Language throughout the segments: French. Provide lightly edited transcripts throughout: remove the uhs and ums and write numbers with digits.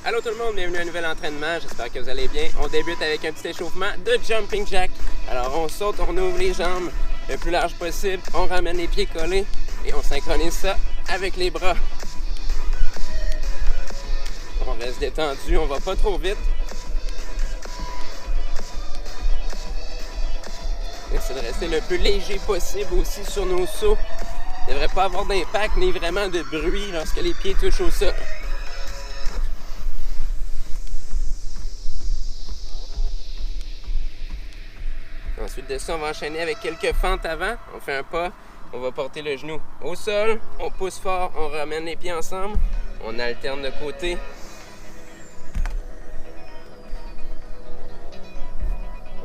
Allô tout le monde, bienvenue à un nouvel entraînement, j'espère que vous allez bien. On débute avec un petit échauffement de jumping jack. Alors on saute, on ouvre les jambes le plus large possible, on ramène les pieds collés et on synchronise ça avec les bras. On reste détendu, on va pas trop vite. Essayez de rester le plus léger possible aussi sur nos sauts. Il ne devrait pas avoir d'impact ni vraiment de bruit lorsque les pieds touchent au sol. Ensuite de ça, on va enchaîner avec quelques fentes avant. On fait un pas, on va porter le genou au sol, on pousse fort, on ramène les pieds ensemble, on alterne de côté.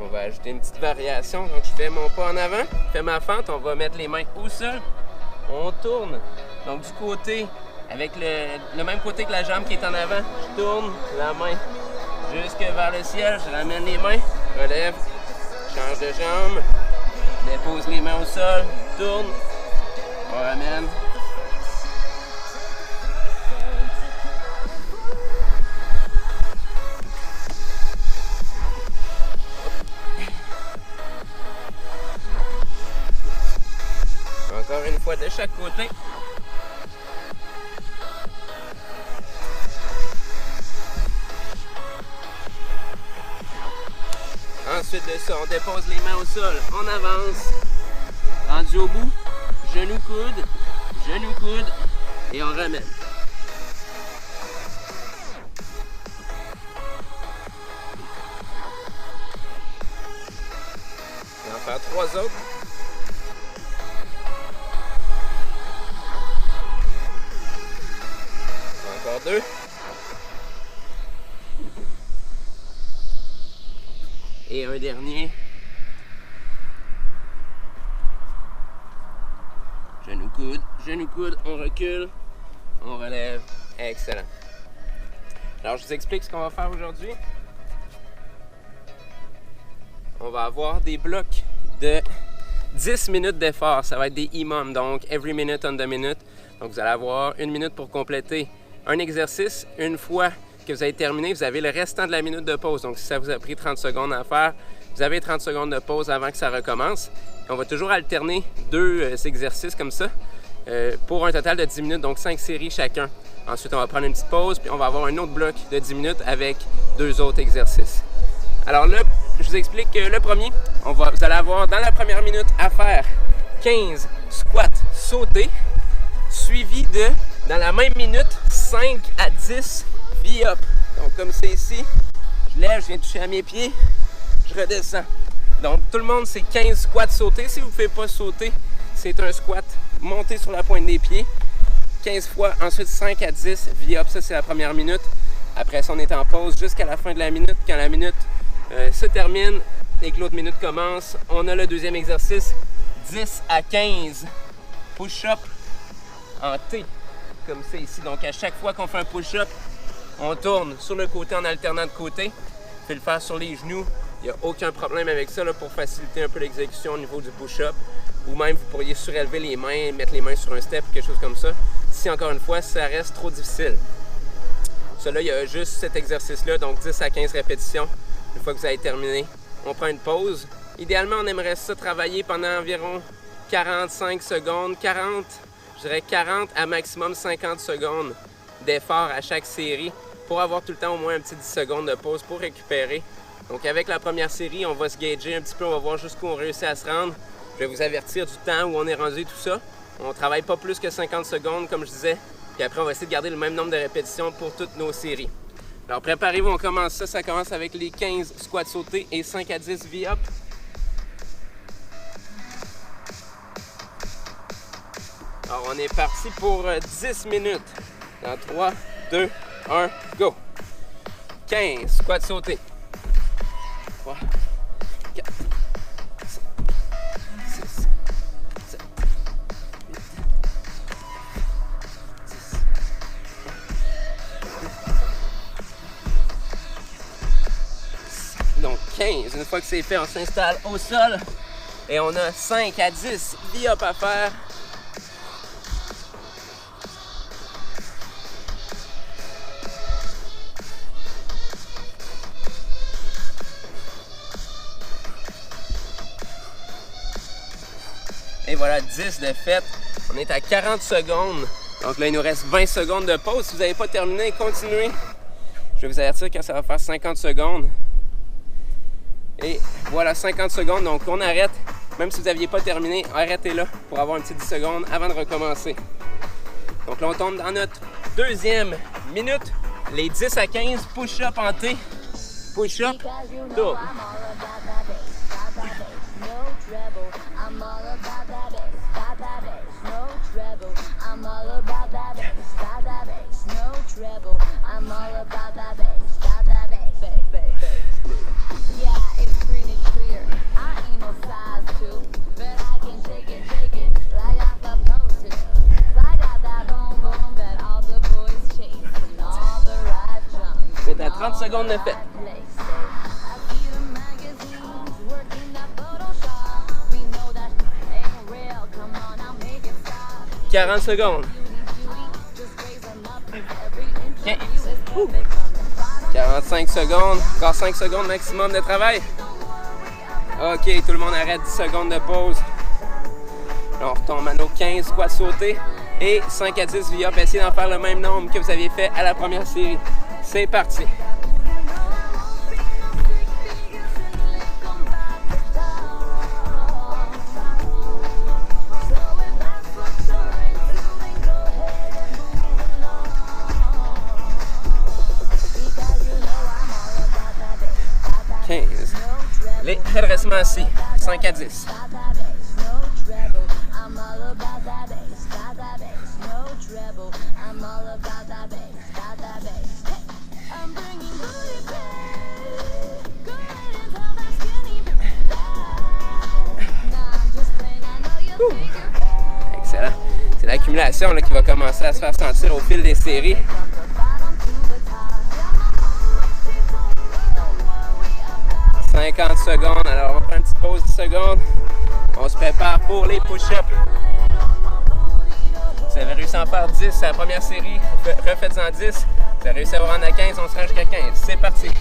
On va ajouter une petite variation. Donc je fais mon pas en avant, je fais ma fente, on va mettre les mains au sol, on tourne. Donc du côté, avec le même côté que la jambe qui est en avant, je tourne la main jusque vers le ciel, je ramène les mains, relève. Change de jambe, dépose les mains au sol, tourne, on ramène. Encore une fois de chaque côté. Ensuite de ça, on dépose les mains au sol, on avance, rendu au bout, genou coude, et on ramène. On va en faire 3 autres. Encore 2. Et un dernier. Genou coude, on recule, on relève. Excellent. Alors je vous explique ce qu'on va faire aujourd'hui. On va avoir des blocs de 10 minutes d'effort. Ça va être des EMOM, donc every minute on the minute. Donc vous allez avoir 1 minute pour compléter un exercice. Une fois que vous avez terminé, vous avez le restant de la minute de pause. Donc si ça vous a pris 30 secondes à faire, vous avez 30 secondes de pause avant que ça recommence. On va toujours alterner 2 exercices comme ça pour un total de 10 minutes, donc 5 séries chacun. Ensuite, on va prendre une petite pause, puis on va avoir un autre bloc de 10 minutes avec 2 autres exercices. Alors là, je vous explique le premier. Vous allez avoir dans la première minute à faire 15 squats sautés, suivi de, dans la même minute, 5 à 10 V-up. Donc comme c'est ici, je lève, je viens toucher à mes pieds, je redescends. Donc tout le monde, c'est 15 squats sautés. Si vous ne pouvez pas sauter, c'est un squat monté sur la pointe des pieds. 15 fois, ensuite 5 à 10 V-up, ça c'est la première minute. Après ça, on est en pause jusqu'à la fin de la minute. Quand la minute se termine et que l'autre minute commence, on a le deuxième exercice, 10 à 15 push-up en T, comme c'est ici. Donc à chaque fois qu'on fait un push-up, on tourne sur le côté en alternant de côté. Vous pouvez le faire sur les genoux. Il n'y a aucun problème avec ça là, pour faciliter un peu l'exécution au niveau du push-up. Ou même, vous pourriez surélever les mains, mettre les mains sur un step, quelque chose comme ça. Si, encore une fois, ça reste trop difficile. Cela, il y a juste cet exercice-là, donc 10 à 15 répétitions. Une fois que vous avez terminé, on prend une pause. Idéalement, on aimerait ça travailler pendant environ 45 secondes, je dirais 40 à maximum 50 secondes d'effort à chaque série pour avoir tout le temps au moins un petit 10 secondes de pause pour récupérer. Donc avec la première série, on va se gager un petit peu, on va voir jusqu'où on réussit à se rendre. Je vais vous avertir du temps où on est rendu tout ça. On ne travaille pas plus que 50 secondes, comme je disais. Puis après, on va essayer de garder le même nombre de répétitions pour toutes nos séries. Alors préparez-vous, on commence ça. Ça commence avec les 15 squats sautés et 5 à 10 V-up. Alors on est parti pour 10 minutes. Dans 3, 2, 1, go! 15 squats sautés. 3, 4, 5, 6, 7, 8, 10. Donc 15. Une fois que c'est fait, on s'installe au sol et on a 5 à 10 V-up à faire. voilà, 10 de fait. On est à 40 secondes. Donc là, il nous reste 20 secondes de pause. Si vous n'avez pas terminé, continuez. Je vais vous avertir quand ça va faire 50 secondes. Et voilà, 50 secondes. Donc on arrête. Même si vous n'aviez pas terminé, arrêtez là pour avoir un petit 10 secondes avant de recommencer. Donc là, on tombe dans notre deuxième minute. Les 10 à 15 push-up en T. Push-up, double. C'est à 30 secondes de fait. 40 secondes. 15. 45 secondes. Encore 5 secondes maximum de travail. OK, tout le monde arrête 10 secondes de pause. Là, on retombe à nos 15 squats sautés et 5 à 10 V-up. Essayez d'en faire le même nombre que vous aviez fait à la première série. C'est parti. Les redressements assis, 5 à 10. Excellent. C'est l'accumulation qui va commencer à se faire sentir au fil des séries. 50 secondes, alors on va faire une petite pause de 10 secondes. On se prépare pour les push-ups. Vous avez réussi à en faire 10 à la première série, refaites-en 10. Vous avez réussi à vous rendre à 15, on se rend jusqu'à 15. C'est parti.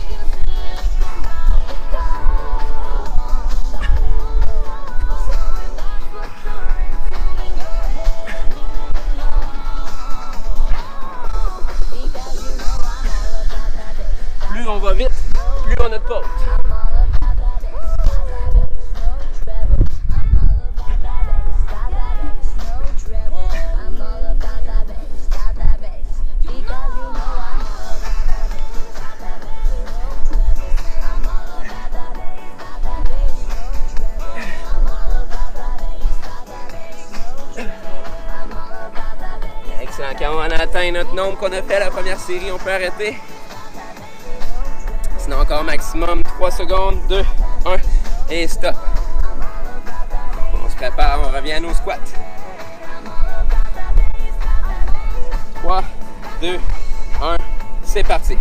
Plus on va vite, plus on a de pause. Excellent. Quand on a atteint notre nombre qu'on a fait à la première série, on peut arrêter. Sinon, encore maximum 3 secondes, 2, 1 et stop. On se prépare, on revient à nos squats. 3, 2, 1, c'est parti.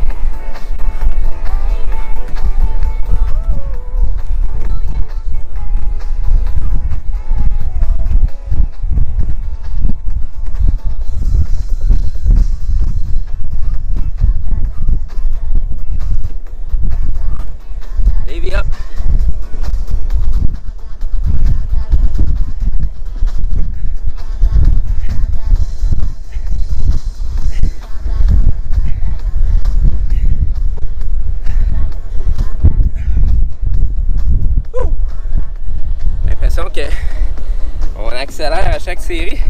Up. L'impression qu'on accélère à chaque série.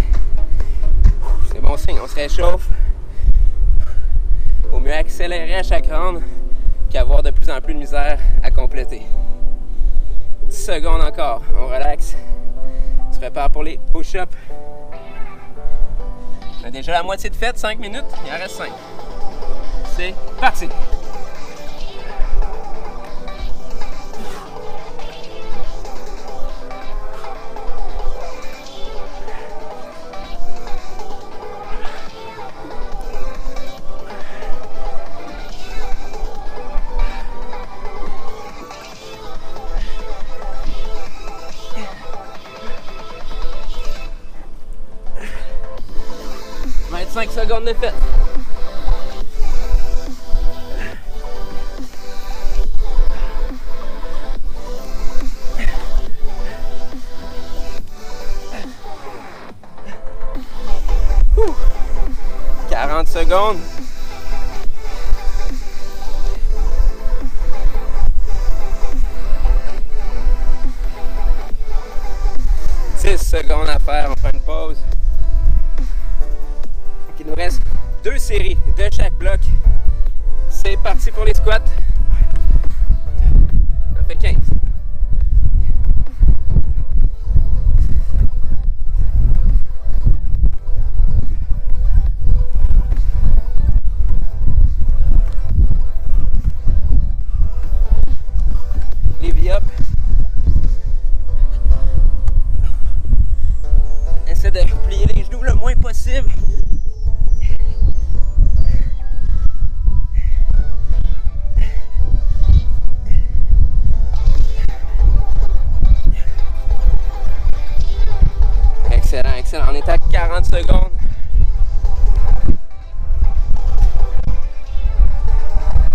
C'est bon signe, on se réchauffe. Vaut mieux accélérer à chaque round qu'avoir de plus en plus de misère à compléter. 10 secondes encore, on relaxe. On se prépare pour les push-ups. On a déjà la moitié de fait, 5 minutes, il en reste 5. C'est parti! « 5 secondes de fait. secondes. 10 secondes à faire, on fait une pause. Donc, il nous reste 2 séries de chaque bloc. C'est parti pour les squats. On fait 15. Lever up. Essaie de plier les genoux le moins possible. Excellent, excellent. On est à 40 secondes.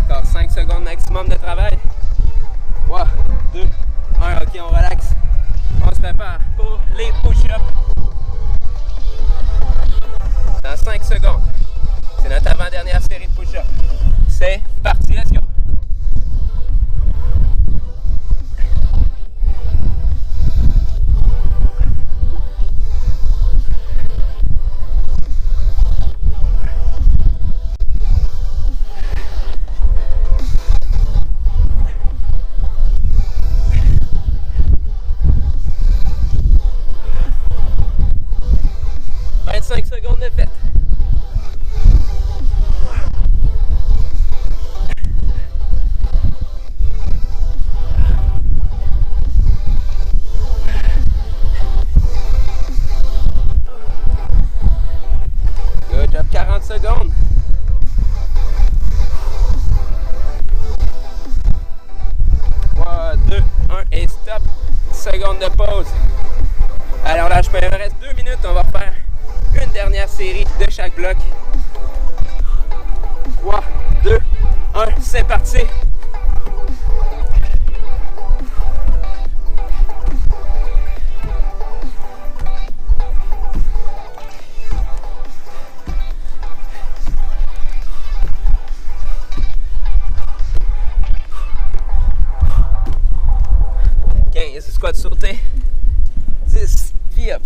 Encore 5 secondes maximum de travail. 3, 2, 1. OK, on relaxe. On se prépare pour les push-ups. Dans 5 secondes. C'est notre avant-dernière série de push-ups. C'est parti, let's go. Secondes de fête. Good job, 40 secondes. Trois, 2, 1 et stop. 10 secondes de pause. Allez, on lâche pas. Il me reste 2 minutes. On va refaire une dernière série de chaque bloc. 3, 2, 1, c'est parti. Squat sauté. 10, vie up.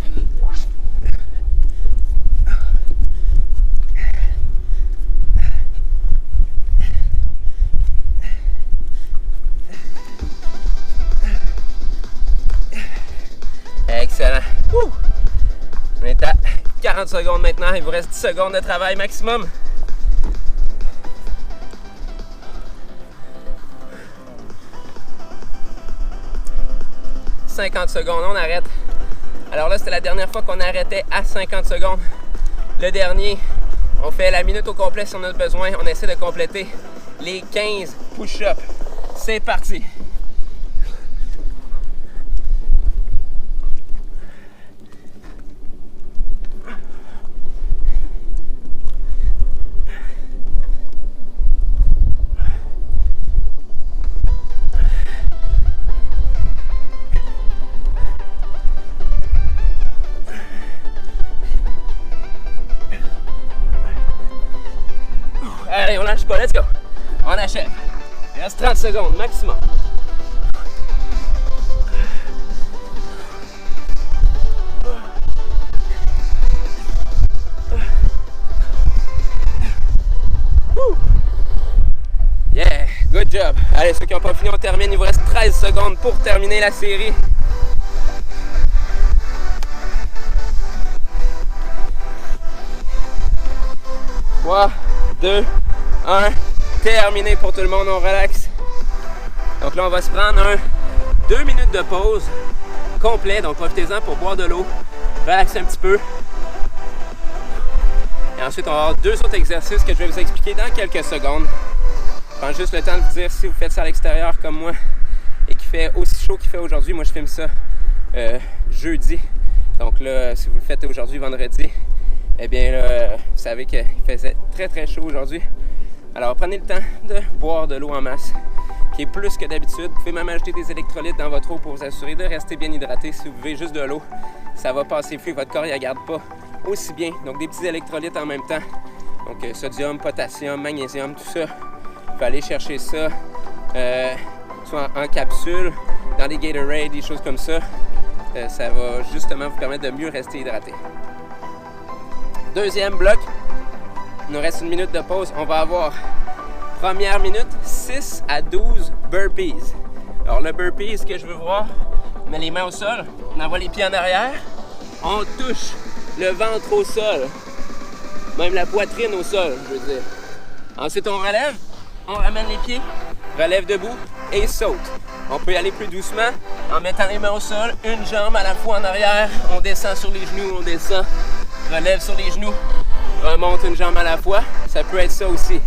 Excellent. On est à 40 secondes maintenant. Il vous reste 10 secondes de travail maximum. « 50 secondes, on arrête. Alors là, c'était la dernière fois qu'on arrêtait à 50 secondes. Le dernier, on fait la minute au complet si on a besoin. On essaie de compléter les 15 push-ups. C'est parti! Allez, on lâche pas, let's go. On achève. Il reste 30 secondes maximum. Yeah, good job. Allez, ceux qui n'ont pas fini, on termine. Il vous reste 13 secondes pour terminer la série. Trois, 2, 1, terminé pour tout le monde, on relaxe. Donc là, on va se prendre 2 minutes de pause complet, donc profitez-en pour boire de l'eau, relaxer un petit peu. Et ensuite, on va avoir 2 autres exercices que je vais vous expliquer dans quelques secondes. Je prends juste le temps de vous dire si vous faites ça à l'extérieur comme moi et qu'il fait aussi chaud qu'il fait aujourd'hui. Moi, je filme ça jeudi. Donc là, si vous le faites aujourd'hui, vendredi, eh bien là, vous savez qu'il faisait très très chaud aujourd'hui. Alors prenez le temps de boire de l'eau en masse, qui est plus que d'habitude. Vous pouvez même ajouter des électrolytes dans votre eau pour vous assurer de rester bien hydraté. Si vous buvez juste de l'eau, ça va passer fluide, votre corps ne la garde pas aussi bien. Donc des petits électrolytes en même temps Donc sodium, potassium, magnésium, tout ça. Vous pouvez aller chercher ça soit en capsule, dans des Gatorade, des choses comme ça. Ça va justement vous permettre de mieux rester hydraté. Deuxième bloc, il nous reste une minute de pause. On va avoir, première minute, 6 à 12 burpees. Alors le burpee, ce que je veux voir, on met les mains au sol, on envoie les pieds en arrière, on touche le ventre au sol, même la poitrine au sol, je veux dire. Ensuite, on relève, on ramène les pieds, relève debout et saute. On peut y aller plus doucement en mettant les mains au sol, une jambe à la fois en arrière, on descend sur les genoux, on descend, relève sur les genoux, remonte une jambe à la fois, ça peut être ça aussi.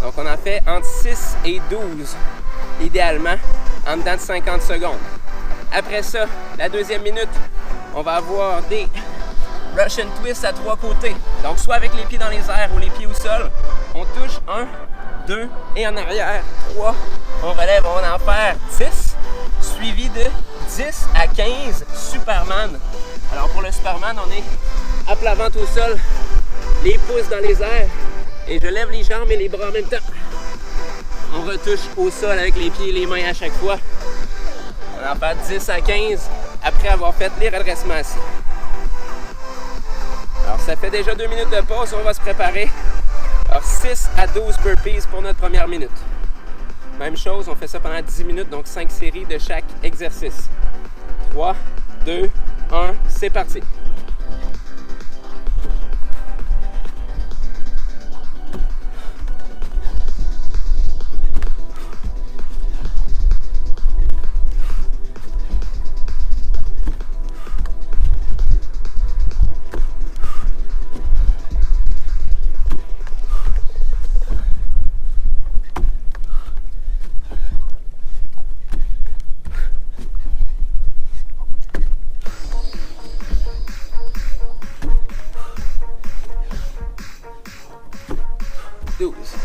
Donc on en fait entre 6 et 12, idéalement, en dedans de 50 secondes. Après ça, la deuxième minute, on va avoir des Russian Twist à 3 côtés. Donc soit avec les pieds dans les airs ou les pieds au sol, on touche 1, 2 et en arrière 3. On relève, on va en faire 10, suivi de 10 à 15 Superman. Alors pour le Superman, on est à plat ventre au sol, les pouces dans les airs et je lève les jambes et les bras en même temps. On retouche au sol avec les pieds et les mains à chaque fois. On en fait 10 à 15 après avoir fait les redressements assis. Alors ça fait déjà 2 minutes de pause, on va se préparer. Alors 6 à 12 burpees pour notre première minute. Même chose, on fait ça pendant 10 minutes, donc 5 séries de chaque exercice. 3, 2, 1, c'est parti.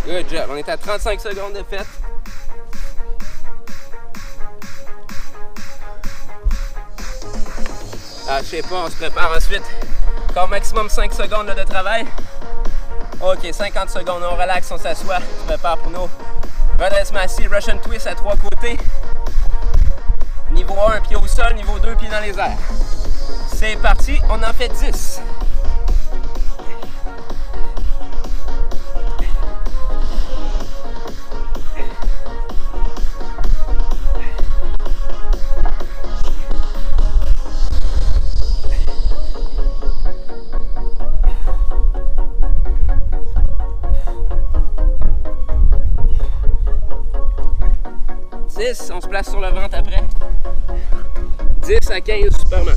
Good job. On est à 35 secondes de fête. Ah, je sais pas, on se prépare ensuite. Encore maximum 5 secondes là, de travail. Ok, 50 secondes, on relaxe, on s'assoit. On se prépare pour nos redressements assis, Russian Twist à 3 côtés. Niveau 1, pied au sol. Niveau 2, pied dans les airs. C'est parti, on en fait 10. On se place sur le ventre après. 10 à 15 Superman.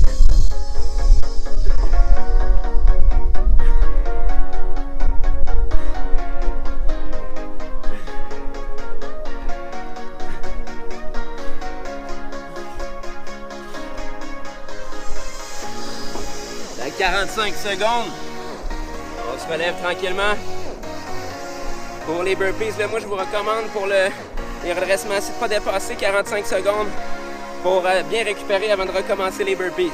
À 45 secondes. On se relève tranquillement. Pour les burpees, là, moi je vous recommande pour les redressements assis de ne pas dépasser 45 secondes pour bien récupérer avant de recommencer les burpees.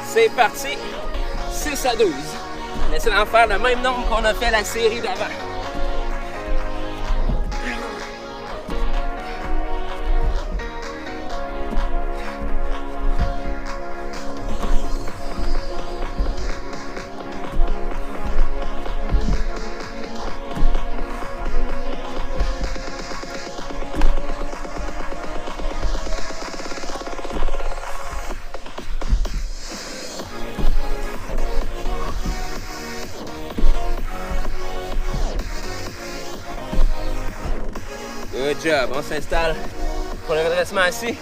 C'est parti, 6 à 12. On essaie d'en faire le même nombre qu'on a fait la série d'avant. Good job, on s'installe pour le redressement assis.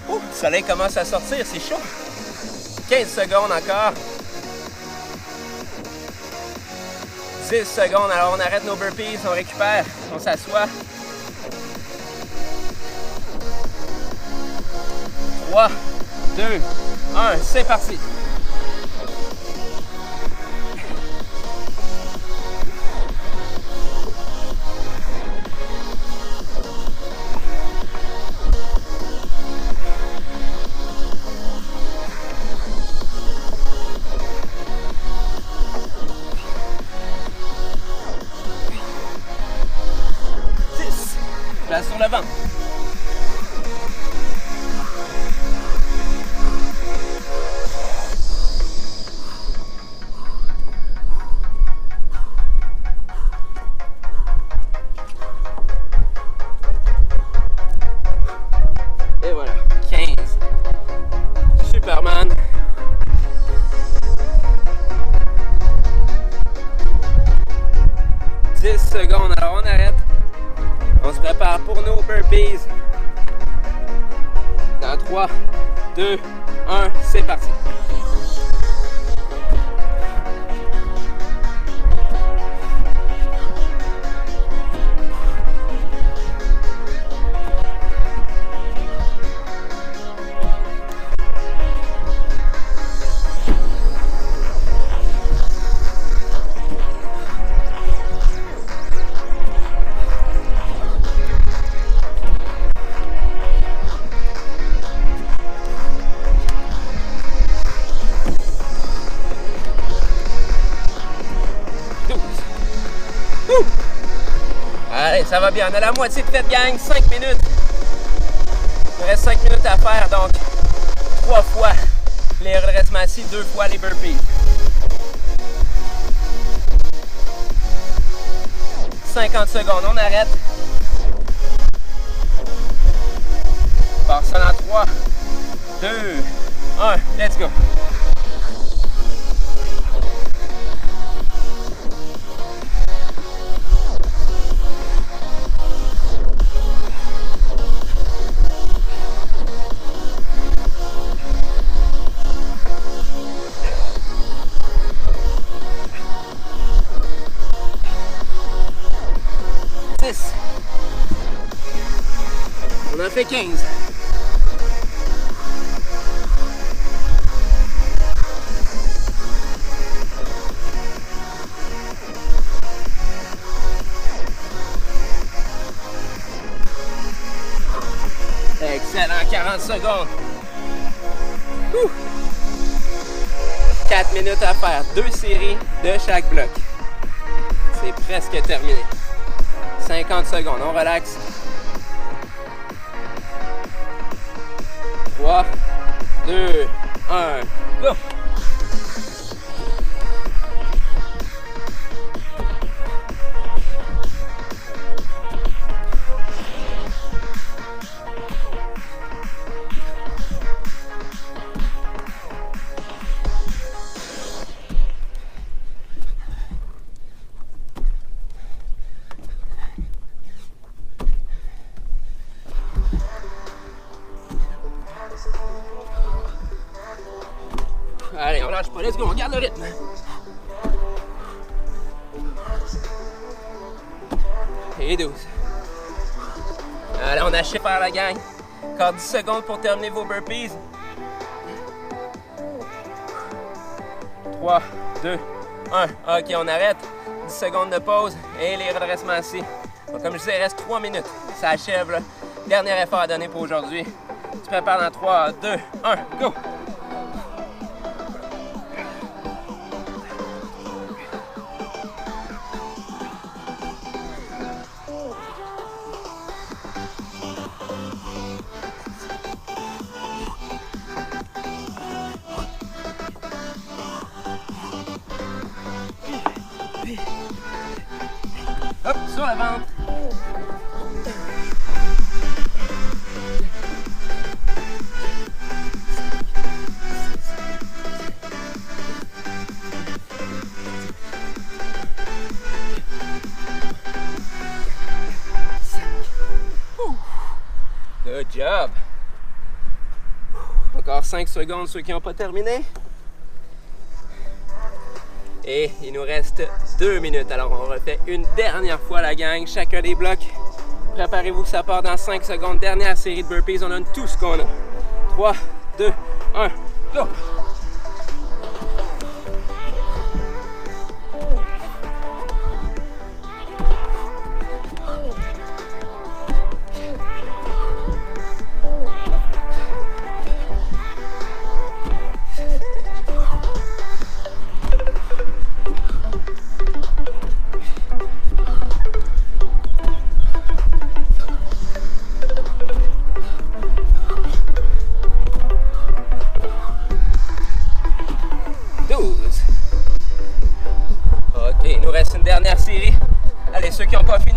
Le soleil commence à sortir, c'est chaud. 15 secondes encore. 10 secondes, alors on arrête nos burpees, on récupère, on s'assoit. 3, 2, 1, c'est parti. Place sur le ventre. Et voilà, 15. Superman. Secondes, alors on arrête. On se prépare pour nos burpees. Dans 3, 2, 1, c'est parti. Allez, ça va bien. On a la moitié de fait, gang. 5 minutes. Il me reste 5 minutes à faire, donc 3 fois les redressements assis, 2 fois les burpees. 50 secondes, on arrête. On part ça dans 3, 2, 1, let's go. 10. On en fait 15. Excellent, 40 secondes. 4 minutes à faire, 2 séries de chaque bloc. C'est presque terminé. 50 secondes, on relaxe. 3, 2, 1, go! Allez, on lâche pas, let's go, on garde le rythme. Et 12. Allez, on achève par la gang. Encore 10 secondes pour terminer vos burpees. 3, 2, 1. OK, on arrête. 10 secondes de pause et les redressements assis. Donc, comme je disais, il reste 3 minutes. Ça achève le dernier effort à donner pour aujourd'hui. Tu te prépares dans 3, 2, 1, go! Hop, sur la ventre. Good job. Encore 5 secondes, ceux qui n'ont pas terminé. Et il nous reste 2 minutes. Alors, on refait une dernière fois la gang, chacun des blocs. Préparez-vous que ça part dans 5 secondes. Dernière série de burpees, on donne tout ce qu'on a. 3, 2, 1, go!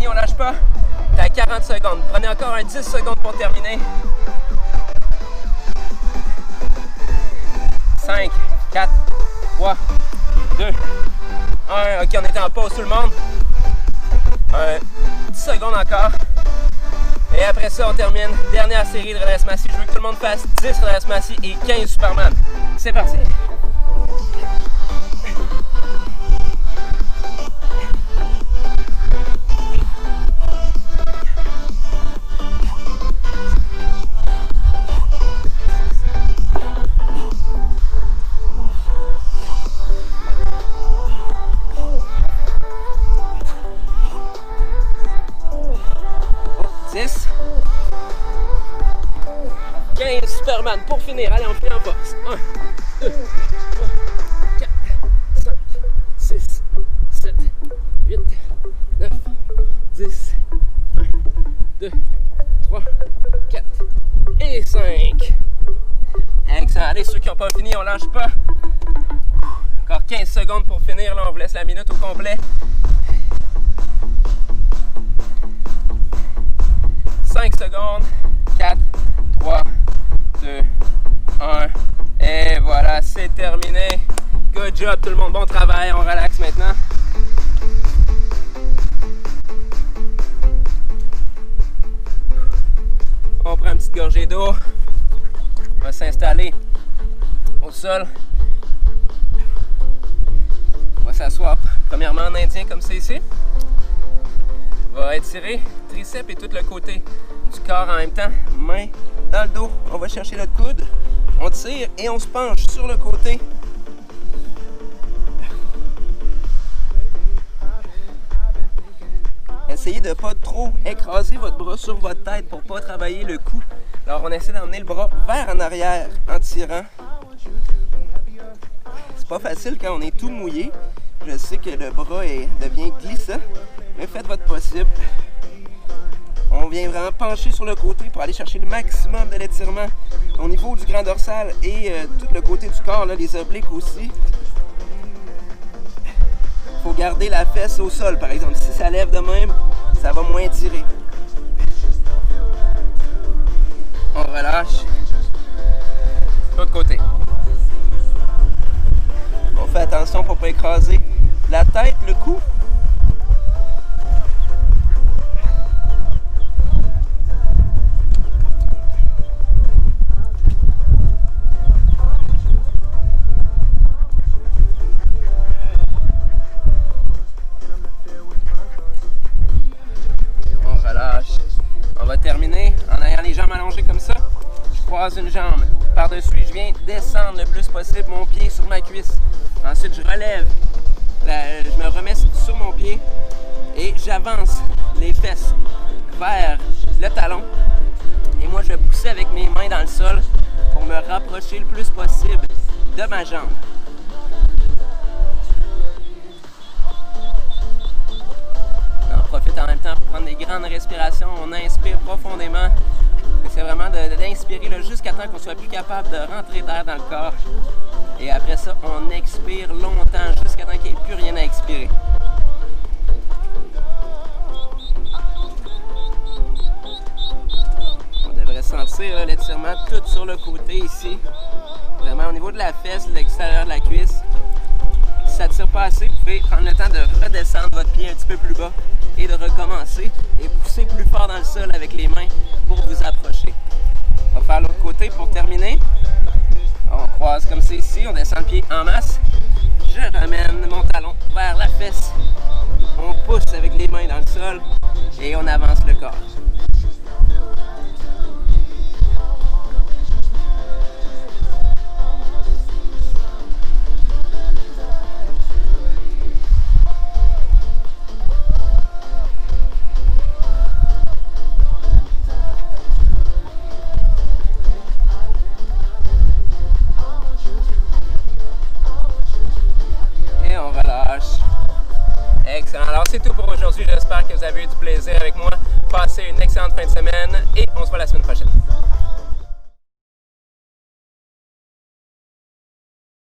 fini, on lâche pas. T'es à 40 secondes. Prenez encore un 10 secondes pour terminer. 5, 4, 3, 2, 1. Ok, on était en pause tout le monde. 10 secondes encore. Et après ça, on termine. Dernière série de redressement assis. Je veux que tout le monde fasse 10 redressements assis et 15 Superman. C'est parti. Superman pour finir. Allez, on finit en force. 1, 2, 3, 4, 5, 6, 7, 8, 9, 10. 1, 2, 3, 4 et 5. Excellent. Allez, ceux qui n'ont pas fini, on lâche pas. Encore 15 secondes pour finir. Là, on vous laisse la minute au complet. 5 secondes. 4, 3, 2, 1. Et voilà, c'est terminé. Good job tout le monde, bon travail, on relaxe maintenant. On prend une petite gorgée d'eau. On va s'installer au sol. On va s'asseoir premièrement en indien comme c'est ici. On va étirer triceps et tout le côté du corps en même temps. Main dans le dos, on va chercher notre coude. On tire et on se penche sur le côté. Essayez de ne pas trop écraser votre bras sur votre tête pour ne pas travailler le cou. Alors on essaie d'emmener le bras vers en arrière en tirant. C'est pas facile quand on est tout mouillé. Je sais que le bras devient glissant, mais faites votre possible. On vient vraiment pencher sur le côté pour aller chercher le maximum de l'étirement au niveau du grand dorsal et tout le côté du corps, là, les obliques aussi. Il faut garder la fesse au sol, par exemple. Si ça lève de même, ça va moins tirer. On relâche. L'autre côté. On fait attention pour ne pas écraser la tête, le cou. Terminer en ayant les jambes allongées comme ça. Je croise une jambe par-dessus et je viens descendre le plus possible mon pied sur ma cuisse. Ensuite, je relève, je me remets sur mon pied et j'avance les fesses vers le talon. Et moi, je vais pousser avec mes mains dans le sol pour me rapprocher le plus possible de ma jambe. On profite en même temps pour prendre des grandes respirations. On inspire profondément. C'est vraiment d'inspirer jusqu'à temps qu'on soit plus capable de rentrer d'air dans le corps. Et après ça, on expire longtemps jusqu'à temps qu'il n'y ait plus rien à expirer. On devrait sentir l'étirement tout sur le côté ici. Vraiment au niveau de la fesse, l'extérieur de la cuisse. Si ça ne tire pas assez, vous pouvez prendre le temps de redescendre votre pied un petit peu plus bas et de recommencer et pousser plus fort dans le sol avec les mains pour vous approcher. On va faire l'autre côté pour terminer. On croise comme c'est ici, on descend le pied en masse. Je ramène mon talon vers la fesse. On pousse avec les mains dans le sol et on avance le corps. Excellent. Alors, c'est tout pour aujourd'hui. J'espère que vous avez eu du plaisir avec moi. Passez une excellente fin de semaine et on se voit la semaine prochaine.